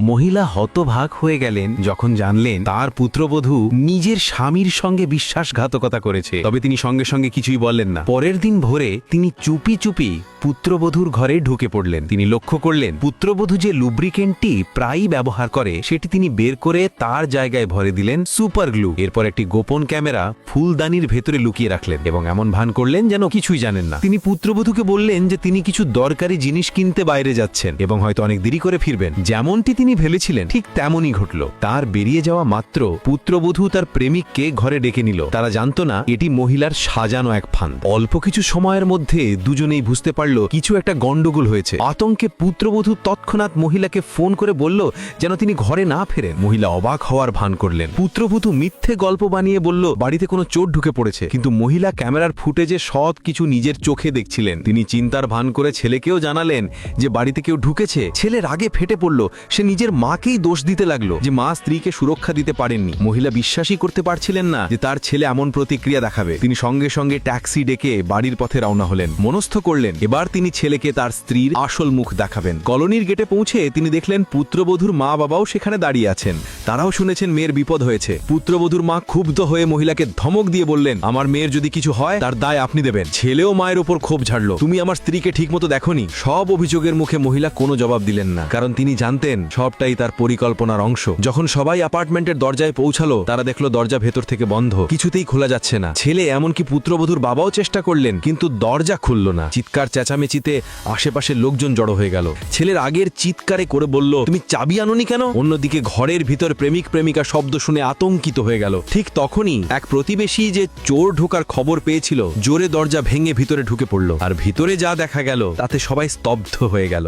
মহিলা হতভাগ হয়ে গেলেন যখন জানলেন তার পুত্রবধূ নিজের স্বামীর সঙ্গে বিশ্বাসঘাতকতা করেছে। তবে তিনি সঙ্গে সঙ্গে কিছুই বললেন না। পরের দিন ভোরে তিনি চুপি চুপি পুত্রবধূর ঘরে ঢুকে পড়লেন। তিনি লক্ষ্য করলেন পুত্রবধূ যে লুব্রিকেন্টটি প্রায়ই ব্যবহার করে সেটি তিনি বের করে তার জায়গায় ভরে দিলেন সুপার গ্লু। এরপর একটি গোপন ক্যামেরা ফুলদানির ভেতরে লুকিয়ে রাখলেন এবং এমন ভান করলেন যেন কিছুই জানেন না। তিনি পুত্রবধূকে বললেন যে তিনি কিছু দরকারি জিনিস কিনতে বাইরে যাচ্ছেন এবং হয়তো অনেক দেরি করে ফিরবেন। যেমনটি তিনি ভেবেছিলেন ঠিক তেমনই ঘটল। তার বেরিয়ে যাওয়া মাত্র পুত্রবধূ তার প্রেমিককে ঘরে ডেকে নিল। তারা জানত না এটি মহিলার সাজানো এক ফাঁদ। অল্প কিছু সময়ের মধ্যে দুজনেই বুঝতে পারল কিছু একটা গন্ডগোল হয়েছে। আতঙ্কে পুত্রবধূ তৎক্ষণাৎ মহিলাকে ফোন করে বলল যেন তিনি ঘরে না ফেরেন। মহিলা অবাক হওয়ার ভান করলেন। পুত্রবধূ মিথ্যে গল্প বানিয়ে বলল বাড়িতে কোনো চোর ঢুকে পড়েছে, কিন্তু মহিলা ক্যামেরার ফুটেজে সব কিছু নিজের চোখে দেখছিলেন। তিনি চিন্তার ভান করে ছেলেকেও জানালেন যে বাড়িতে কেউ ঢুকেছে। ছেলে রাগে ফেটে পড়ল। সে নিজের মাকেই দোষ দিতে লাগলো যে মা স্ত্রীকে সুরক্ষা দিতে পারেননি। মহিলা বিশ্বাসই করতে পারছিলেন না যে তার ছেলে এমন প্রতিক্রিয়া দেখাবে। তিনি সঙ্গে সঙ্গে ট্যাক্সি ডেকে বাড়ির পথে রওনা হলেন। মনস্থ করলেন এবার তিনি ছেলেকে তার স্ত্রীর আসল মুখ দেখাবেন। কলোনির গেটে পৌঁছে তিনি দেখলেন পুত্রবধূর মা বাবাও সেখানে দাঁড়িয়ে আছেন। তারাও শুনেছেন মেয়ের বিপদ হয়েছে। পুত্রবধূর মা ক্ষুব্ধ হয়ে মহিলাকে ধমক দিয়ে বললেন আমার মেয়ের যদি কিছু হয় তার দায় আপনি দেবেন। ছেলেও মায়ের উপর ক্ষোভ ঝাড়ল, তুমি আমার স্ত্রীকে ঠিকমতো দেখোনি। সব অভিযোগের মুখে মহিলা কোনো জবাব দিলেন না, কারণ তিনি জানতেন সবটাই তার পরিকল্পনার অংশ। যখন সবাই অ্যাপার্টমেন্টের দরজায় পৌঁছালো তারা দেখলো দরজা ভেতর থেকে বন্ধ, কিছুতেই খোলা যাচ্ছে না। ছেলে এমনকি পুত্রবধূর বাবাও চেষ্টা করলেন, কিন্তু দরজা খুলল না। চিৎকার চেঁচামেচিতে আশেপাশের লোকজন জড়ো হয়ে গেল। ছেলের আগের চিৎকারে করে বলল তুমি চাবি আনোনি কেন? অন্যদিকে ঘরের ভিতর প্রেমিক প্রেমিকা শব্দ শুনে আতঙ্কিত হয়ে গেল। ঠিক তখনই এক প্রতিবেশী যে চোর ঢোকার খবর পেয়েছিল জোরে দরজা ভেঙে ভিতরে ঢুকে পড়ল। আর ভিতরে যা দেখা গেল তাতে সবাই স্তব্ধ হয়ে গেল।